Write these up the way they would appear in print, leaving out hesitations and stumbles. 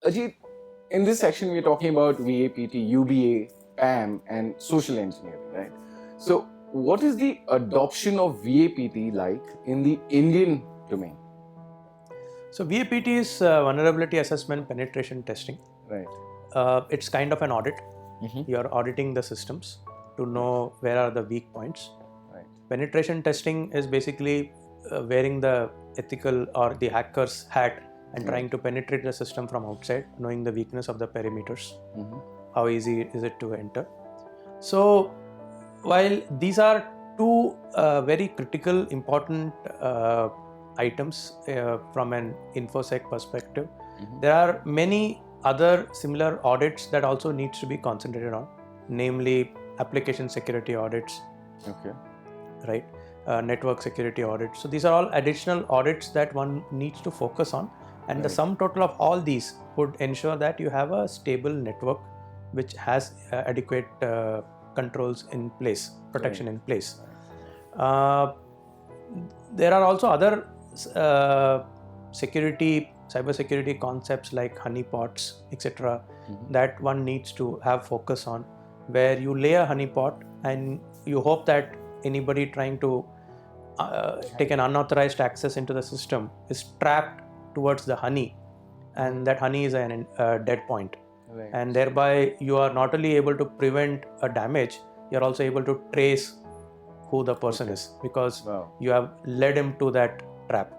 Ajit, in this section, we're talking about VAPT, UBA, PAM, and social engineering, right? So, what is the adoption of VAPT like in the Indian domain? So VAPT is vulnerability assessment penetration testing. Right. It's kind of an audit. You're auditing the systems to know where are the weak points. Right. Penetration testing is basically wearing the ethical or the hacker's hat and trying to penetrate the system from outside, knowing the weakness of the perimeters. How easy is it to enter? So while these are two very critical, important items from an InfoSec perspective, there are many other similar audits that also needs to be concentrated on, namely application security audits, right? Network security audits. So these are all additional audits that one needs to focus on, and the sum total of all these would ensure that you have a stable network which has adequate controls in place, protection in place. There are also other cybersecurity concepts like honeypots, etc., that one needs to have focus on, where you lay a honeypot and you hope that anybody trying to take an unauthorized access into the system is trapped towards the honey, and that honey is a dead point. Right. And thereby you are not only able to prevent a damage, you are also able to trace who the person is, because you have led him to that trap.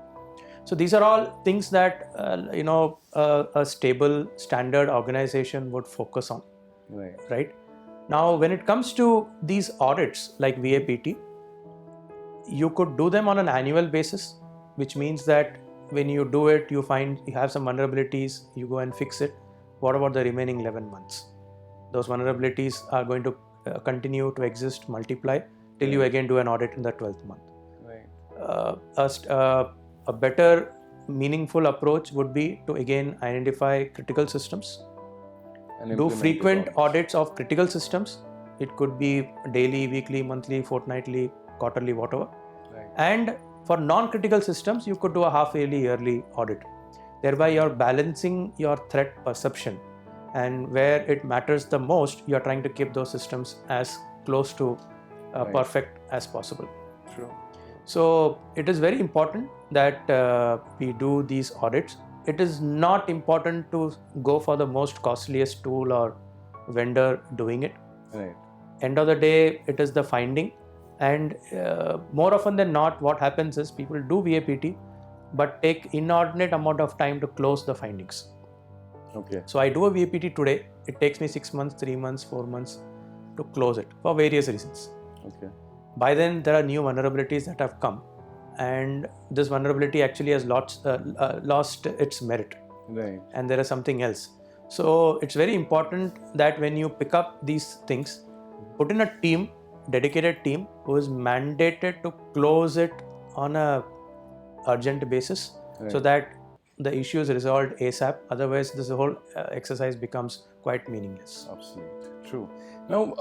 So these are all things that a stable standard organization would focus on. Right. Now when it comes to these audits like VAPT, you could do them on an annual basis, which means that when you do it, you find you have some vulnerabilities, you go and fix it. What about the remaining 11 months? Those vulnerabilities are going to continue to exist, multiply till you again do an audit in the 12th month. A better meaningful approach would be to again identify critical systems, do frequent audits of critical systems. It could be daily, weekly, monthly, fortnightly, quarterly, whatever. And for non-critical systems, you could do a half-yearly, yearly audit. Thereby, you're balancing your threat perception, and where it matters the most, you're trying to keep those systems as close to perfect as possible. True. So it is very important that we do these audits. It is not important to go for the most costliest tool or vendor doing it. Right. End of the day, it is the finding. And more often than not, what happens is people do VAPT but take inordinate amount of time to close the findings. So I do a VAPT today. It takes me 6 months, 3 months, 4 months to close it for various reasons. By then, there are new vulnerabilities that have come, and this vulnerability actually has lost its merit. And there is something else. So it's very important that when you pick up these things, put in a team, dedicated team, who is mandated to close it on a urgent basis, so that the issue is resolved ASAP. Otherwise, this whole exercise becomes quite meaningless. Absolutely true. Now,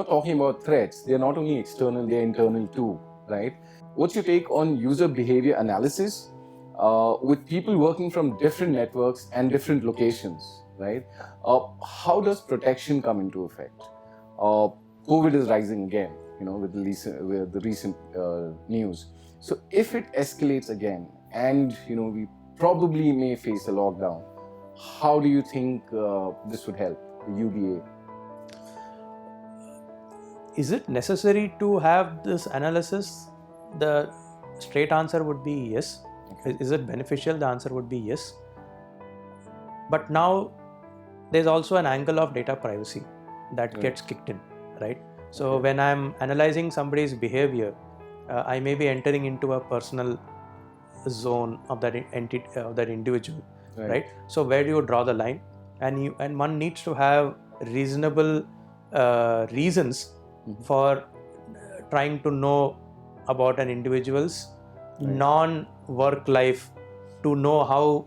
talking about threats, they're not only external, they're internal too, right? What's your take on user behavior analysis with people working from different networks and different locations, right? How does protection come into effect? COVID is rising again, with the recent news. So if it escalates again and, we probably may face a lockdown, how do you think this would help the UBA? Is it necessary to have this analysis? The straight answer would be yes. Is it beneficial? The answer would be yes. But now there's also an angle of data privacy that gets kicked in, right? So when I'm analyzing somebody's behavior, I may be entering into a personal zone of that entity, of that individual, right? So where do you draw the line? And one needs to have reasonable reasons for trying to know about an individual's non-work life, to know how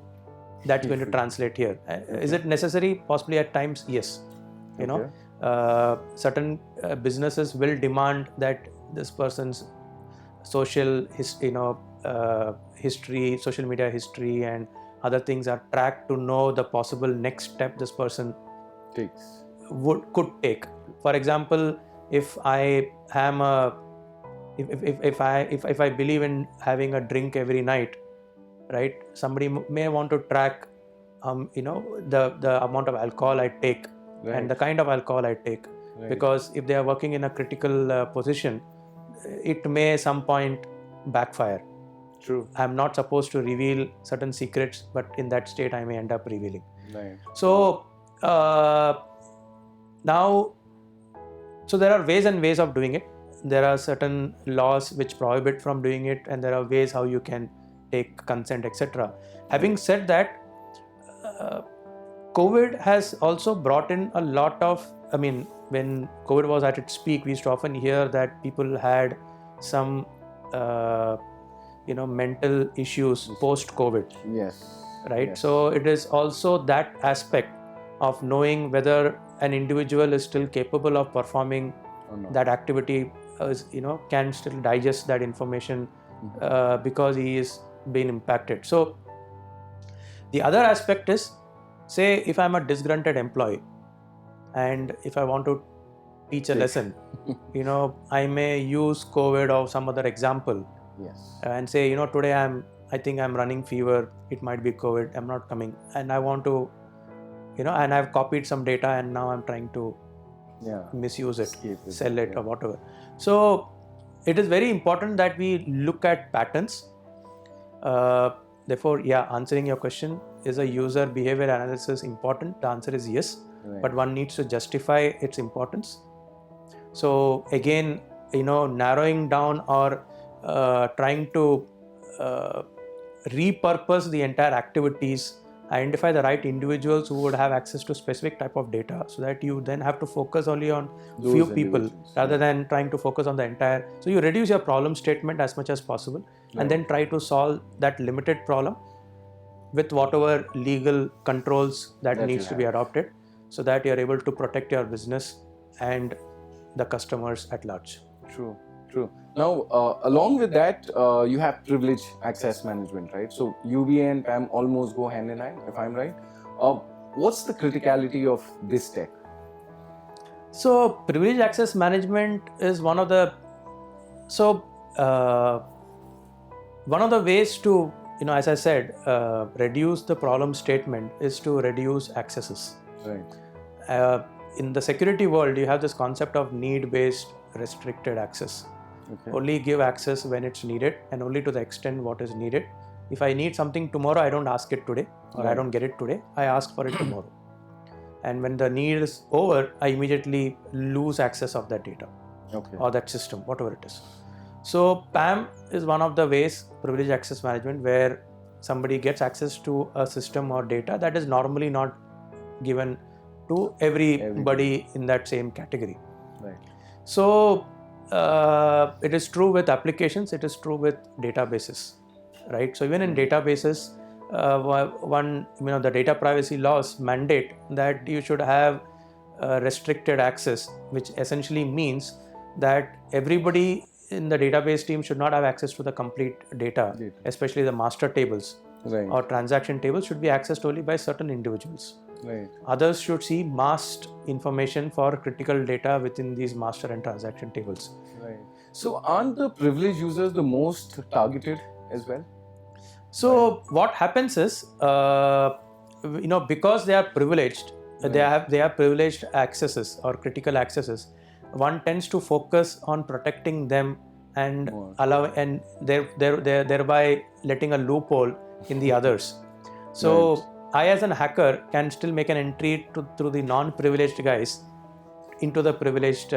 that's going to translate here. Is it necessary? Possibly at times, yes. Certain businesses will demand that this person's social history, social media history, and other things are tracked to know the possible next step this person Takes. could take. For example, if I am a if I believe in having a drink every night, right? Somebody may want to track the amount of alcohol I take and the kind of alcohol I take, because if they are working in a critical position, it may some point backfire. True. I'm not supposed to reveal certain secrets, but in that state I may end up revealing. Right. So now, so there are ways and ways of doing it. There are certain laws which prohibit from doing it, and there are ways how you can take consent, etc. Having said that, COVID has also brought in a lot of, when COVID was at its peak, we used to often hear that people had some mental issues post-COVID. Yes. Right. Yes. So it is also that aspect of knowing whether an individual is still capable of performing that activity, can still digest that information because he is being impacted. So the other aspect is, say if I'm a disgruntled employee and if I want to teach a lesson, I may use COVID or some other example. Yes. And say, today I think I'm running fever, it might be COVID, I'm not coming, and I want to, and I've copied some data and now I'm trying to misuse it, sell it or whatever. So it is very important that we look at patterns. Therefore, answering your question, is a user behavior analysis important? The answer is yes, but one needs to justify its importance. So again, narrowing down or trying to repurpose the entire activities, identify the right individuals who would have access to specific type of data, so that you then have to focus only on few people rather than trying to focus on the entire. So you reduce your problem statement as much as possible, and then try to solve that limited problem with whatever legal controls that needs to be adopted, so that you are able to protect your business and the customers at large. True. Now, along with that, you have privilege access management, right? So UBA and PAM almost go hand in hand, if I'm right. What's the criticality of this tech? So privilege access management is one of the ways to, as I said, reduce the problem statement is to reduce accesses. Right. In the security world, you have this concept of need-based restricted access. Okay. Only give access when it's needed and only to the extent what is needed. If I need something tomorrow, I don't ask it today, or I don't get it today, I ask for it tomorrow. And when the need is over, I immediately lose access of that data or that system, whatever it is. So PAM is one of the ways, privilege access management, where somebody gets access to a system or data that is normally not given to everybody in that same category. Right. So it is true with applications, it is true with databases, right? So even in databases, the data privacy laws mandate that you should have restricted access, which essentially means that everybody in the database team should not have access to the complete data. Especially the master tables or transaction tables should be accessed only by certain individuals. Right. Others should see masked information for critical data within these master and transaction tables. Right. So aren't the privileged users the most targeted as well? So what happens is, because they are privileged, they have privileged accesses or critical accesses. One tends to focus on protecting them and thereby letting a loophole in the others. So I, as a hacker, can still make an entry through the non-privileged guys into the privileged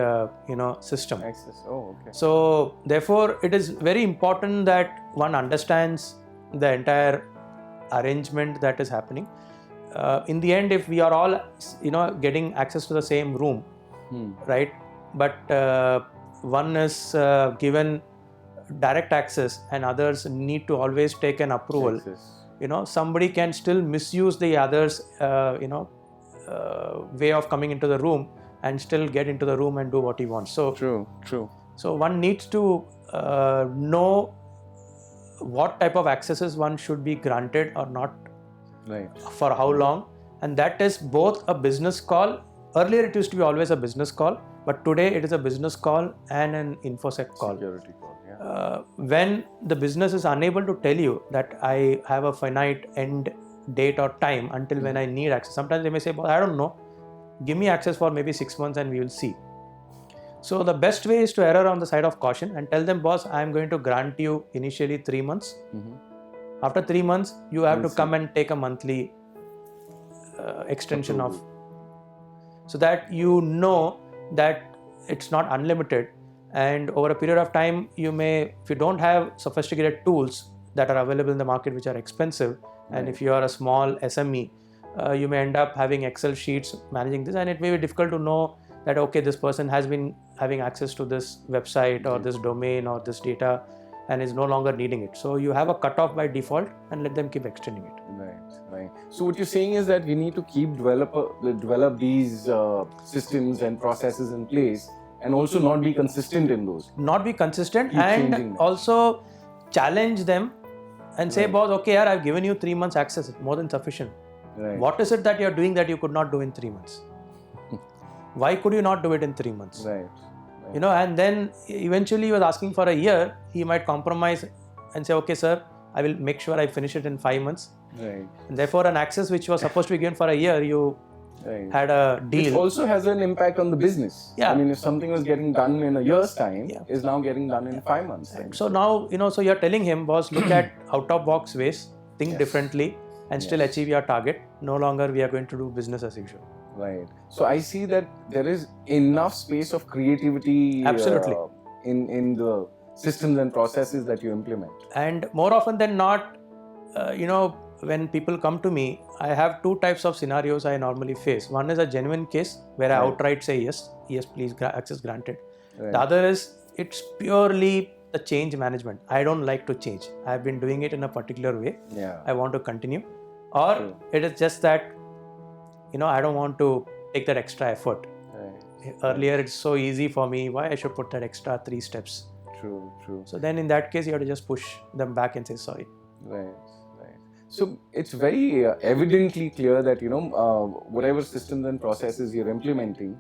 system. Access. Oh, okay. So therefore, it is very important that one understands the entire arrangement that is happening. In the end, if we are all getting access to the same room, right? But one is given direct access and others need to always take an approval. Somebody can still misuse the others way of coming into the room and still get into the room and do what he wants. So true. So one needs to know what type of accesses one should be granted or not Right. For how long? And that is both a business call. Earlier it used to be always a business call, but today it is a business call and an infosec call. Security call. Yeah. When the business is unable to tell you that I have a finite end date or time until when I need access, sometimes they may say, well, I don't know, give me access for maybe 6 months and we will see. So the best way is to err on the side of caution and tell them, boss, I am going to grant you initially 3 months. After 3 months, you have to come and take a monthly extension of, so that you know that it's not unlimited. And over a period of time, you may, if you don't have sophisticated tools that are available in the market which are expensive, and if you are a small SME, you may end up having Excel sheets managing this, and it may be difficult to know that, okay, this person has been having access to this website or this domain or this data and is no longer needing it. So you have a cutoff by default and let them keep extending it. Right. So what you're saying is that we need to keep develop these systems and processes in place, and also not be consistent in those. Not be consistent, Keep changing them. and also challenge them and say, boss, okay, yaar, I've given you 3 months access, it's more than sufficient. Right. What is it that you're doing that you could not do in 3 months? Why could you not do it in 3 months? Right. You know, and then eventually he was asking for a year, he might compromise and say, okay, sir, I will make sure I finish it in 5 months. Right. And therefore, an access which was supposed to be given for a year, you had a deal. Which also has an impact on the business. Yeah. I mean, if something was getting done in a year's time, is now getting done in 5 months. Time. So now, you know, so you're telling him, boss, look at out-of-box ways, think differently, and still achieve your target. No longer we are going to do business as usual. Right. So I see that there is enough space of creativity Absolutely. In the systems and processes that you implement. And more often than not, you know, when people come to me, I have 2 types of scenarios I normally face. One is a genuine case where I outright say yes, please, access granted. The other is, it's purely the change management. I don't like to change. I've been doing it in a particular way. I want to continue. Or it is just that, you know, I don't want to take that extra effort. Earlier, it's so easy for me. Why I should put that extra 3 steps? True. So then in that case, you have to just push them back and say sorry. Right. So it's very evidently clear that, you know, whatever systems and processes you're implementing,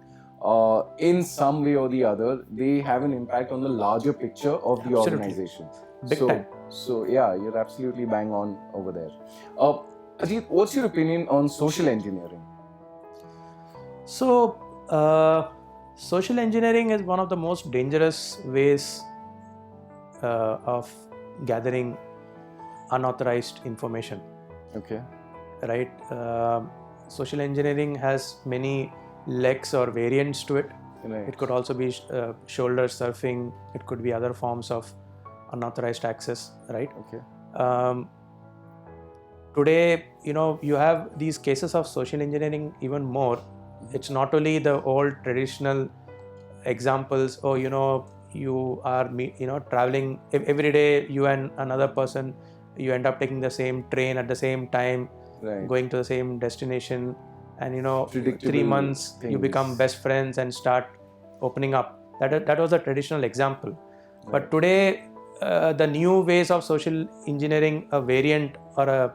in some way or the other, they have an impact on the larger picture of the organization. Big time. So yeah, you're absolutely bang on over there. Ajit, what's your opinion on social engineering? So, social engineering is one of the most dangerous ways of gathering unauthorized information. Okay. Right? Social engineering has many legs or variants to it. Right. It could also be shoulder surfing. It could be other forms of unauthorized access. Right? Okay. Today, you know, you have these cases of social engineering even more. It's not only the old traditional examples, or, you know, you are, you know, traveling every day, you and another person, you end up taking the same train at the same time, going to the same destination, and, you know, 3 months you become best friends and start opening up. That was a traditional example. But today, the new ways of social engineering, a variant or a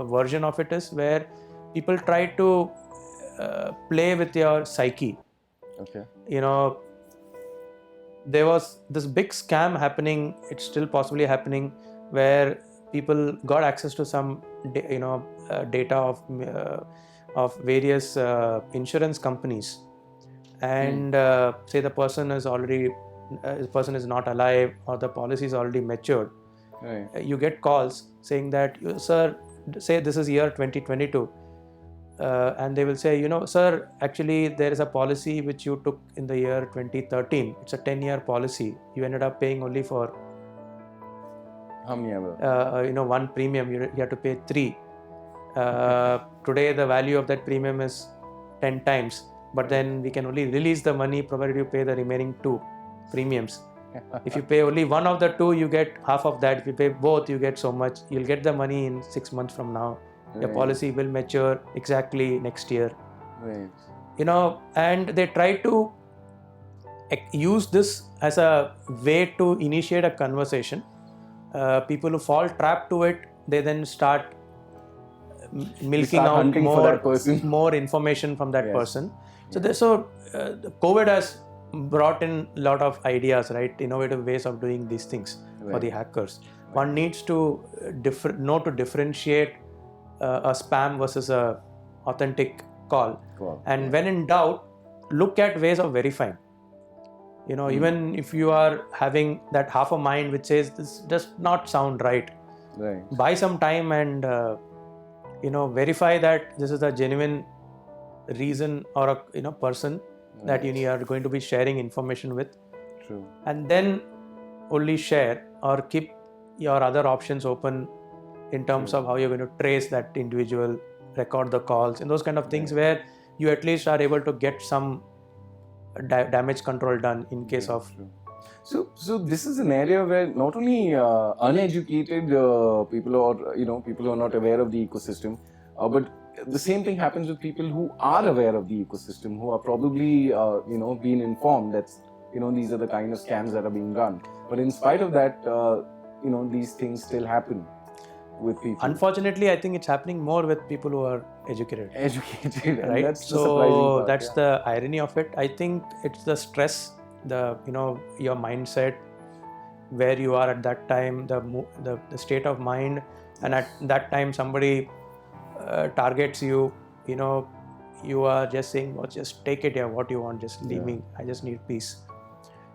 version of it is where people try to play with your psyche. Okay. You know, there was this big scam happening, it's still possibly happening, where people got access to some, you know, data of various insurance companies, and say the person is not alive, or the policy is already matured. You get calls saying that, sir, say this is year 2022, and they will say, you know, sir, actually there is a policy which you took in the year 2013. It's a 10-year policy. You ended up paying only for how many ever? You know, 1 premium. You have to pay 3. Today the value of that premium is 10 times, but then we can only release the money provided you pay the remaining 2 premiums. If you pay only one of the 2, you get half of that. If you pay both, you get so much. You'll get the money in 6 months from now. Your policy will mature exactly next year. You know, and they try to use this as a way to initiate a conversation. People who fall trapped to it, they then start milking start out hunting for that person. more information from that Yes. person. So COVID has brought in a lot of ideas, right? Innovative ways of doing these things for the hackers. One needs to know to differentiate a spam versus a authentic call. And when in doubt, look at ways of verifying. Even if you are having that half a mind which says this does not sound right, buy some time and verify that this is a genuine reason or a person that you are going to be sharing information with. True. And then only share or keep your other options open in terms of how you're going to trace that individual, record the calls, and those kind of things where you at least are able to get some damage control done in case of. So this is an area where not only uneducated people or people who are not aware of the ecosystem, but the same thing happens with people who are aware of the ecosystem, who are probably been informed that these are the kind of scams that are being run. But in spite of that, these things still happen with people. Unfortunately, I think it's happening more with people who are educated. And right? that's the surprising part. That's the irony of it. I think it's the stress, your mindset, where you are at that time, the state of mind, and at that time somebody targets you. You are just saying, "Oh, just take it here, what you want, just leave me. I just need peace."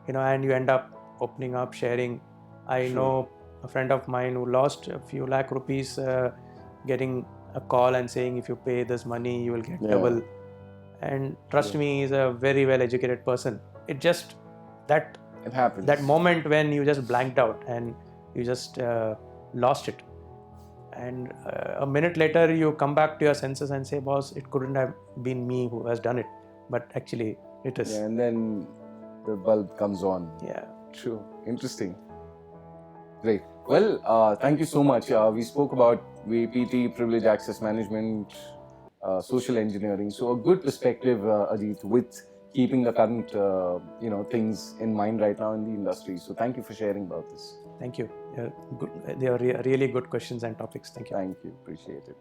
And you end up opening up, sharing. I know a friend of mine who lost a few lakh rupees getting a call and saying, if you pay this money, you will get double. And trust me, he's a very well educated person. It just it happens. That moment when you just blanked out and you just lost it. And a minute later, you come back to your senses and say, boss, it couldn't have been me who has done it. But actually, it is. And then the bulb comes on. Yeah. True. Interesting. Great. Well, thank you so much. We spoke about VAPT, privilege access management, social engineering. So a good perspective, Ajit, with keeping the current things in mind right now in the industry. So thank you for sharing about this. Thank you. They are really good questions and topics. Thank you. Thank you. Appreciate it.